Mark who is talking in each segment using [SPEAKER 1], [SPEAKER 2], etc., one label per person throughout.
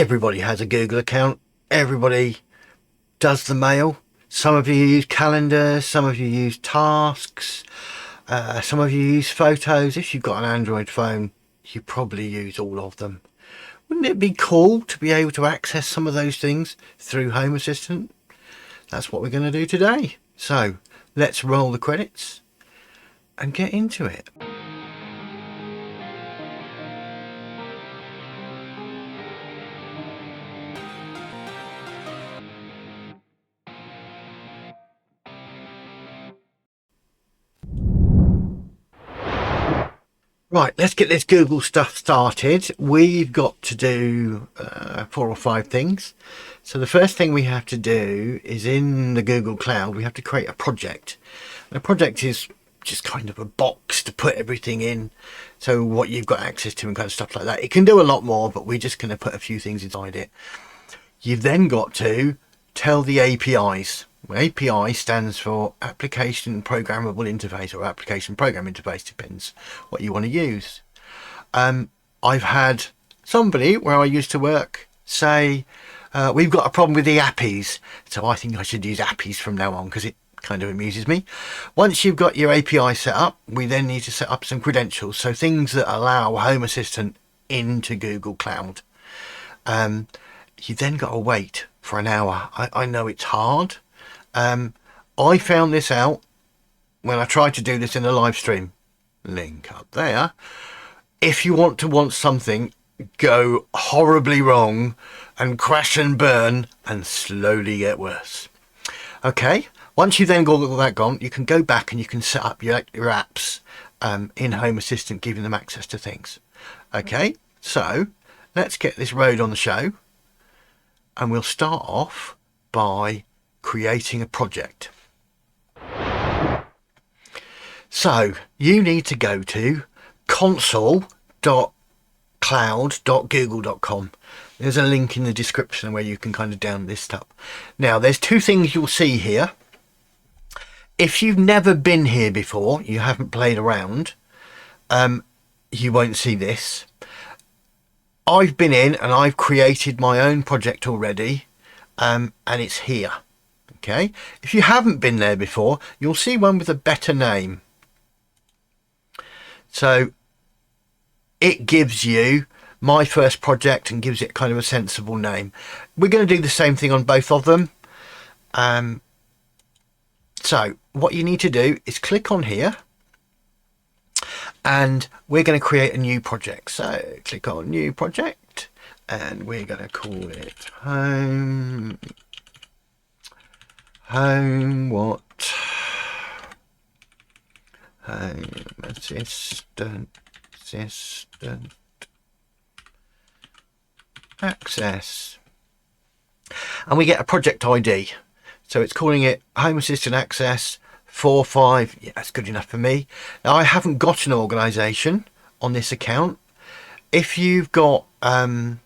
[SPEAKER 1] everybody has a Google account. Everybody does the mail. Some of you use calendars, some of you use tasks, some of you use photos. If you've got an Android phone, you probably use all of them. Wouldn't it be cool to be able to access some of those things through Home Assistant? That's what we're going to do today. So let's roll the credits and get into it. Right, let's get this Google stuff started. We've got to do 4 or 5 things. So the first thing we have to do is in the Google Cloud, we have to create a project. And a project is just kind of a box to put everything in. So what you've got access to and kind of stuff like that. It can do a lot more, but we're just going to put a few things inside it. You've then got to tell the APIs. API stands for Application Programmable Interface, or Application Program Interface, depends what you want to use. I've had somebody where I used to work say, we've got a problem with the appies, so I think I should use appies from now on because it kind of amuses me. Once you've got your API set up, we then need to set up some credentials, so things that allow Home Assistant into Google Cloud. You then got to wait for an hour. I know it's hard. I found this out when I tried to do this in a live stream. Link up there. If you want something go horribly wrong and crash and burn and slowly get worse. Okay, once you've then got all that gone, you can go back and you can set up your apps in Home Assistant, giving them access to things. Okay, so let's get this road on the show, and we'll start off by creating a project. So you need to go to console.cloud.google.com. There's a link in the description where you can kind of download this stuff. Now there's 2 things you'll see here. If you've never been here before, you haven't played around, you won't see this. I've been in and I've created my own project already, and it's here. Okay, if you haven't been there before, you'll see one with a better name. So it gives you my first project and gives it kind of a sensible name. We're going to do the same thing on both of them. So what you need to do is click on here and we're going to create a new project. So click on new project and we're going to call it Home Assistant Access, and we get a project ID. So it's calling it Home Assistant Access 45. Yeah, that's good enough for me. Now I haven't got an organization on this account. If you've got a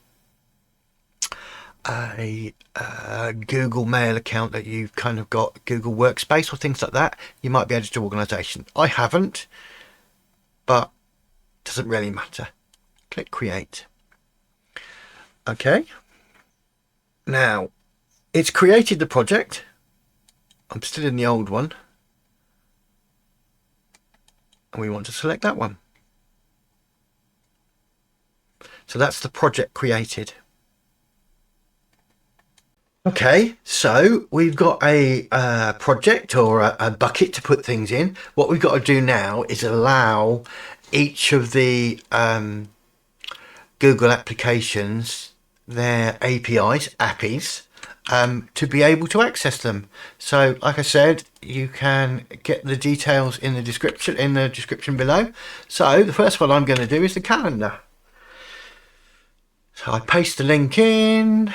[SPEAKER 1] Google Mail account that you've kind of got Google Workspace or things like that, you might be able to do organization. I haven't, but it doesn't really matter. Click create. Okay, now it's created the project. I'm still in the old one and we want to select that one. So that's the project created. Okay, so we've got a project or a bucket to put things in. What we've got to do now is allow each of the Google applications, their appies, to be able to access them. So like I said, you can get the details in the description below. So the first one I'm going to do is the calendar. So I paste the link in.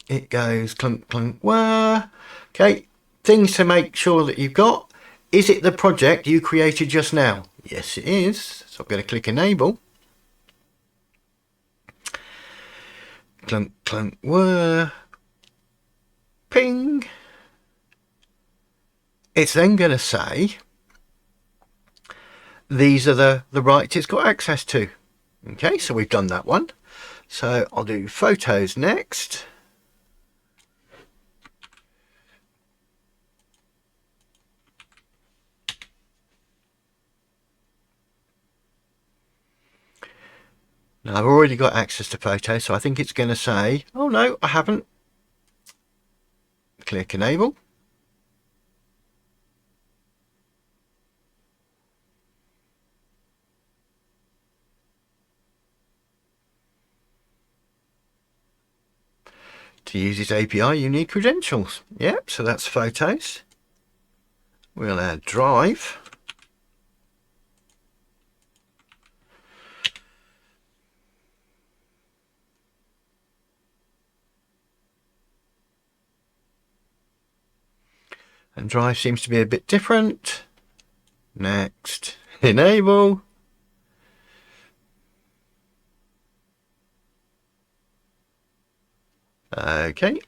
[SPEAKER 1] It goes clunk, clunk, whir. Okay, things to make sure that you've got. Is it the project you created just now? Yes, it is. So I'm going to click enable. Clunk, clunk, whir. Ping. It's then going to say, these are the rights it's got access to. Okay, so we've done that one. So I'll do photos next. Now I've already got access to photos, so I think it's going to say, oh no, I haven't. Click enable. To use this API, you need credentials. Yep, so that's photos. We'll add drive. And drive seems to be a bit different. Next, enable. Okay.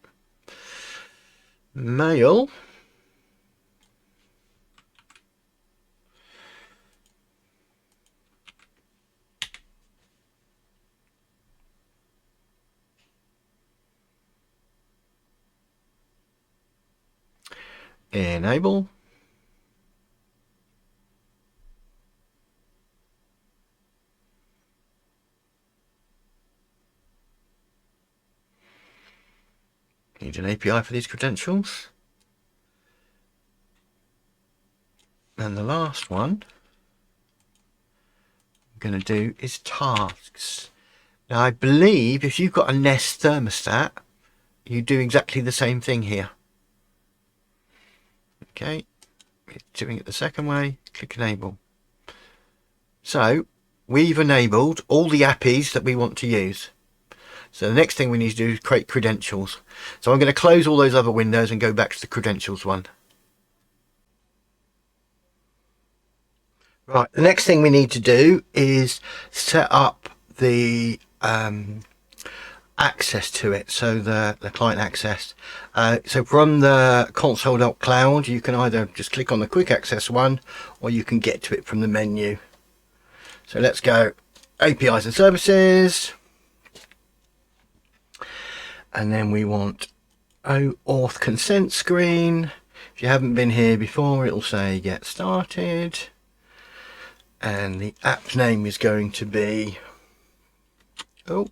[SPEAKER 1] Mail. Enable. Need an API for these credentials. And the last one I'm going to do is tasks. Now I believe if you've got a Nest thermostat, you do exactly the same thing here. Okay, doing it the second way, click enable. So we've enabled all the APIs that we want to use. So the next thing we need to do is create credentials. So I'm going to close all those other windows and go back to the credentials one. Right, the next thing we need to do is set up the access to it, so the client access. So from the console.cloud, you can either just click on the quick access one, or you can get to it from the menu. So let's go APIs and services. And then we want OAuth consent screen. If you haven't been here before, it'll say get started. And the app name is going to be Home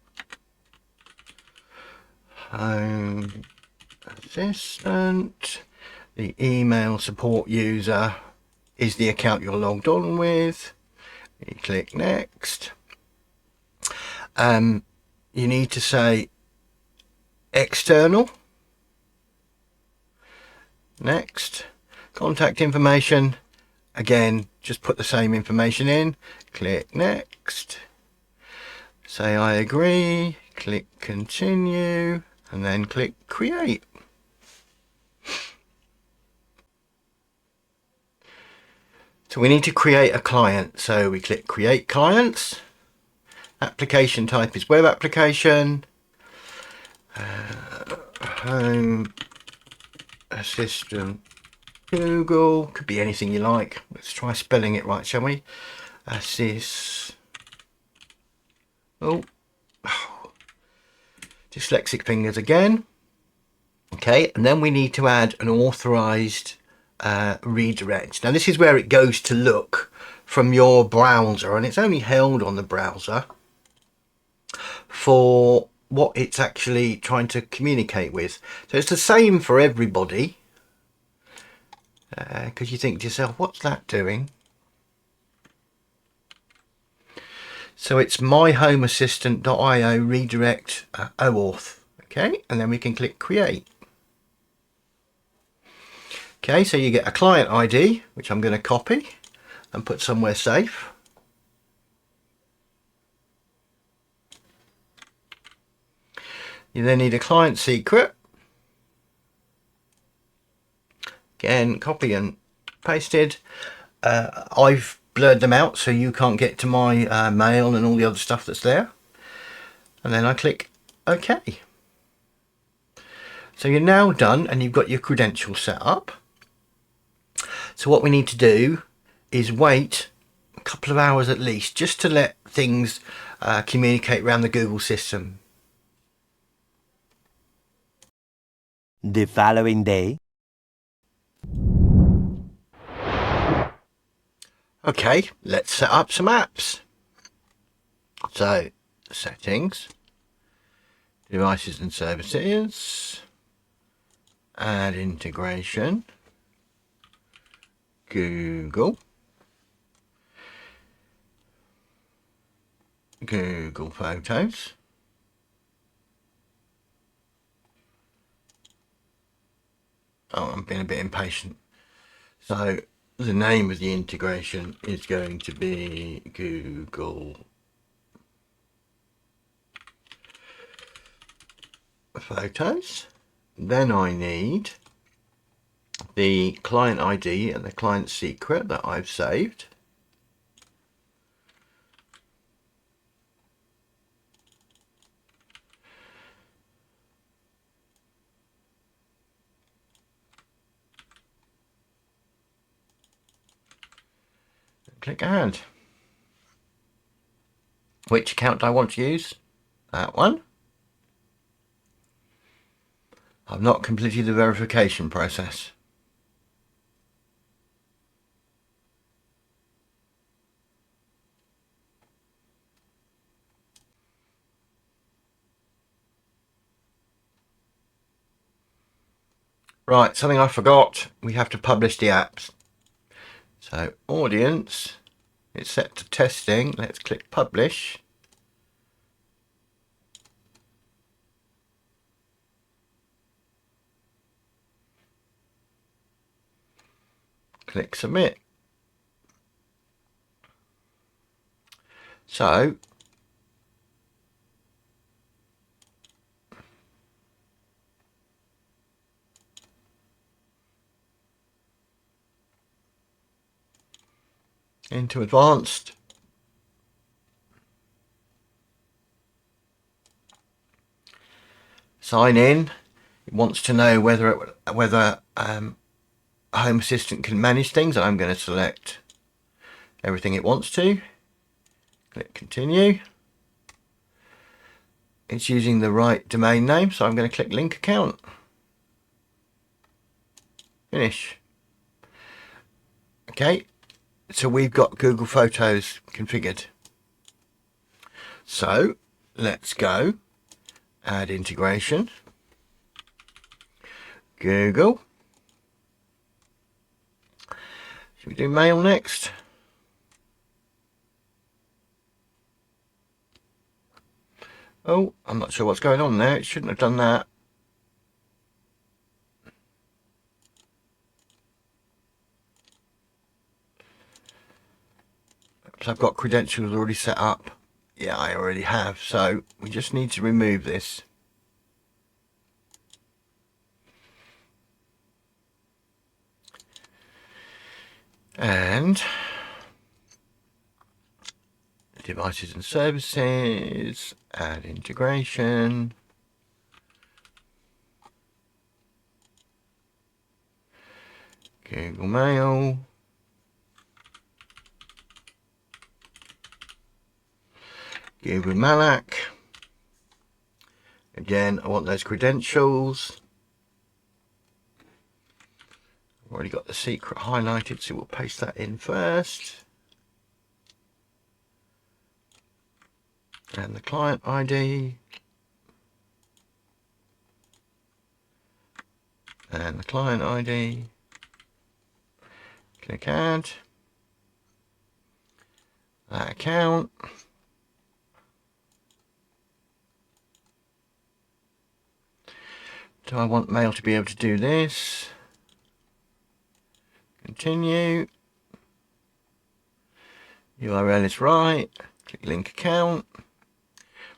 [SPEAKER 1] Assistant. The email support user is the account you're logged on with. You click next. You need to say external. Next. Contact information. Again, just put the same information in. Click next. Say I agree. Click continue. And then click create. So we need to create a client. So we click create clients. Application type is web application. Home Assistant Google. Could be anything you like. Let's try spelling it right, shall we? Dyslexic fingers again. Okay, and then we need to add an authorized redirect. Now this is where it goes to look from your browser, and it's only held on the browser for what it's actually trying to communicate with. So it's the same for everybody, because you think to yourself, what's that doing? So it's myhomeassistant.io redirect OAuth. Okay, and then we can click create. Okay, so you get a client ID, which I'm going to copy and put somewhere safe. You then need a client secret. Again, copy and pasted. I've blurred them out so you can't get to my mail and all the other stuff that's there. And then I click OK. So you're now done and you've got your credentials set up. So what we need to do is wait a couple of hours at least, just to let things communicate around the Google system.
[SPEAKER 2] The following day.
[SPEAKER 1] Okay, let's set up some apps. So, settings, devices and services, add integration, Google Photos, oh, I'm being a bit impatient. So the name of the integration is going to be Google Photos. Then I need the client ID and the client secret that I've saved. Click add. Which account do I want to use? That one. I've not completed the verification process. Right, something I forgot. We have to publish the apps. So audience, it's set to testing. Let's click publish. Click submit. So into advanced. Sign in. It wants to know whether Home Assistant can manage things. I'm going to select everything it wants to. Click continue. It's using the right domain name, so I'm going to click link account. Finish. Okay, so we've got Google Photos configured. So let's go add integration, Google. Should we do mail next? Oh, I'm not sure what's going on there. It shouldn't have done that. So I've got credentials already set up. Yeah, I already have. So we just need to remove this. And devices and services, add integration, Google Mail, Google Malak. Again, I want those credentials. I've already got the secret highlighted, so we'll paste that in first. And the client ID. And the client ID. Click add. That account. Do I want mail to be able to do this? Continue. URL is right. Click link account.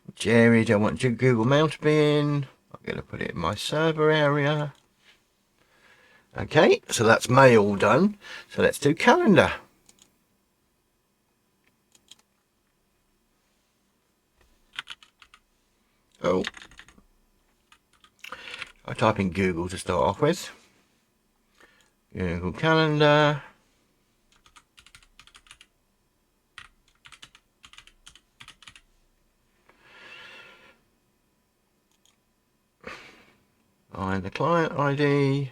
[SPEAKER 1] Which area do I want Google Mail to be in? I'm going to put it in my server area. Okay, so that's mail done. So let's do calendar. Oh, I type in Google to start off with. Google Calendar. Find the client ID.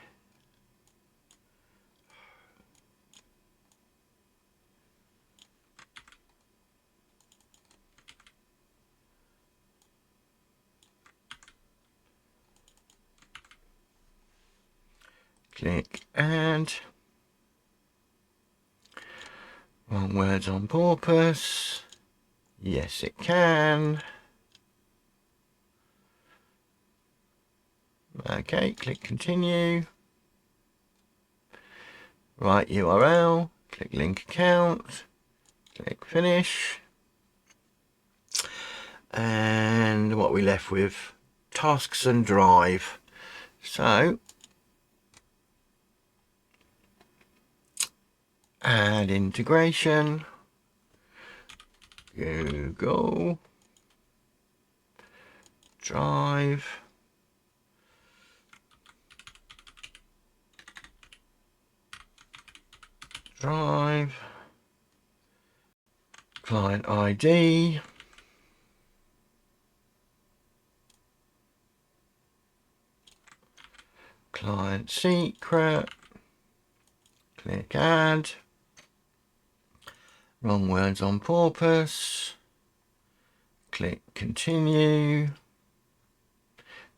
[SPEAKER 1] Click add. Wrong words on purpose. Yes, it can. Okay, click continue. Right URL. Click link account. Click finish. And what are we left with? Tasks and drive. So add integration. Google Drive. Client ID. Client secret. Click add. Wrong words on purpose. Click continue.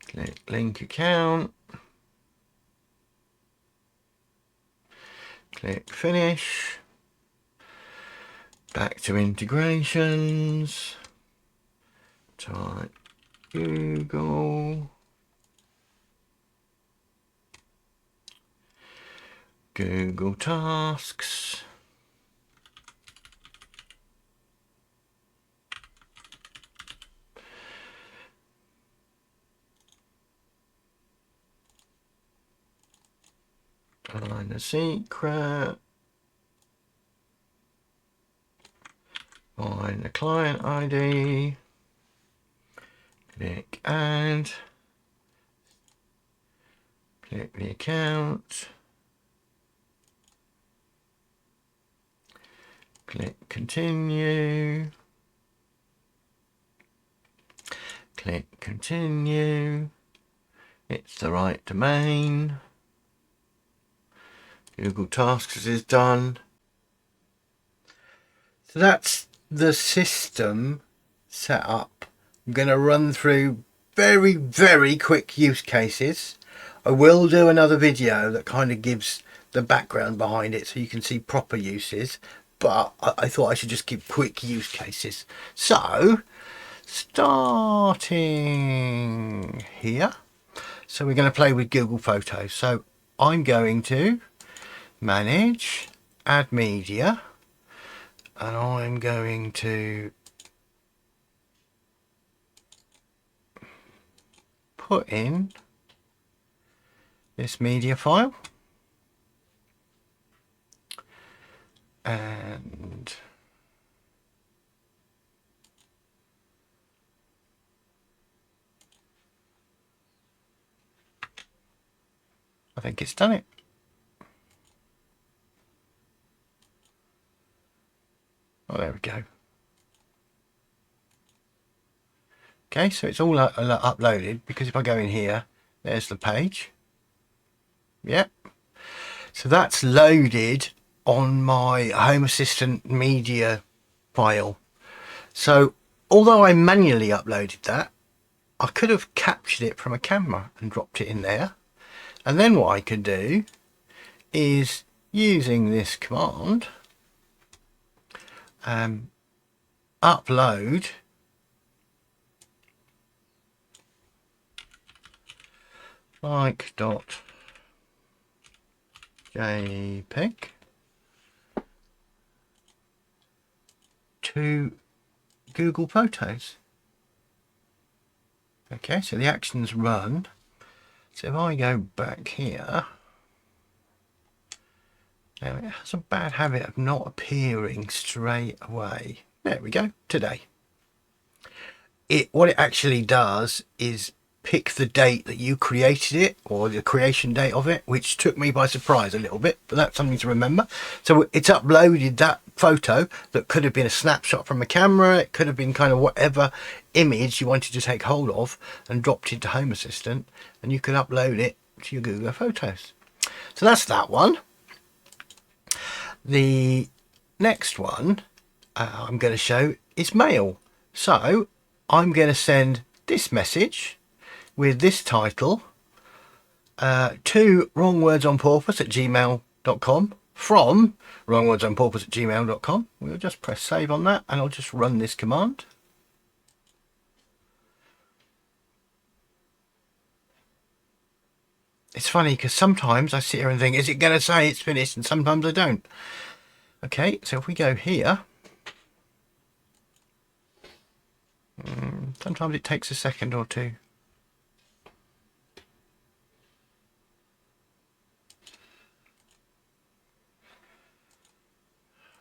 [SPEAKER 1] Click link account. Click finish. Back to integrations. Type Google. Google Tasks. Find the secret. Find the client ID. Click add. Click the account. Click continue. Click continue. It's the right domain. Google Tasks is done. So that's the system set up. I'm going to run through very, very quick use cases. I will do another video that kind of gives the background behind it so you can see proper uses, but I thought I should just give quick use cases. So starting here, so we're going to play with Google Photos. So I'm going to manage, add media, and I'm going to put in this media file, and I think it's done it. Oh, there we go. Okay, so it's all uploaded, because if I go in here, there's the page. Yep. So that's loaded on my Home Assistant media file. So although I manually uploaded that, I could have captured it from a camera and dropped it in there. And then what I could do is, using this command, upload like.jpg to Google Photos. Okay, so the actions run. So if I go back here, now it has a bad habit of not appearing straight away. There we go, today. What it actually does is pick the date that you created it, or the creation date of it, which took me by surprise a little bit, but that's something to remember. So it's uploaded that photo that could have been a snapshot from a camera, it could have been kind of whatever image you wanted to take hold of, and dropped into Home Assistant, and you could upload it to your Google Photos. So that's that one. The next one I'm going to show is mail. So I'm going to send this message with this title to wrongwordsonpurpose@gmail.com from wrongwordsonpurpose@gmail.com. We'll just press save on that, and I'll just run this command. It's funny because sometimes I sit here and think, is it going to say it's finished? And sometimes I don't. Okay, so if we go here, sometimes it takes a second or two.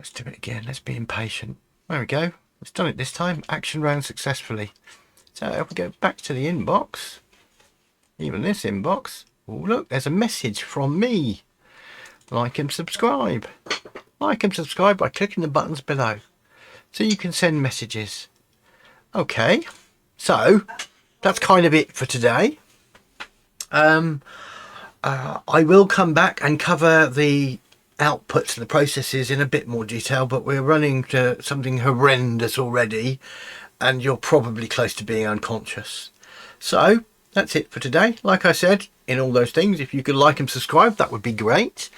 [SPEAKER 1] Let's do it again. Let's be impatient. There we go. It's done it this time. Action ran successfully. So if we go back to the inbox, even this inbox, oh look, there's a message from me. Like and subscribe. Like and subscribe by clicking the buttons below, so you can send messages. Okay, so that's kind of it for today. I will come back and cover the outputs and the processes in a bit more detail, but we're running to something horrendous already, and you're probably close to being unconscious. So that's it for today. Like I said, in all those things, if you could like and subscribe, that would be great.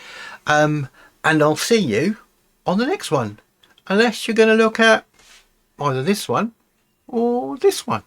[SPEAKER 1] And I'll see you on the next one, unless you're going to look at either this one or this one.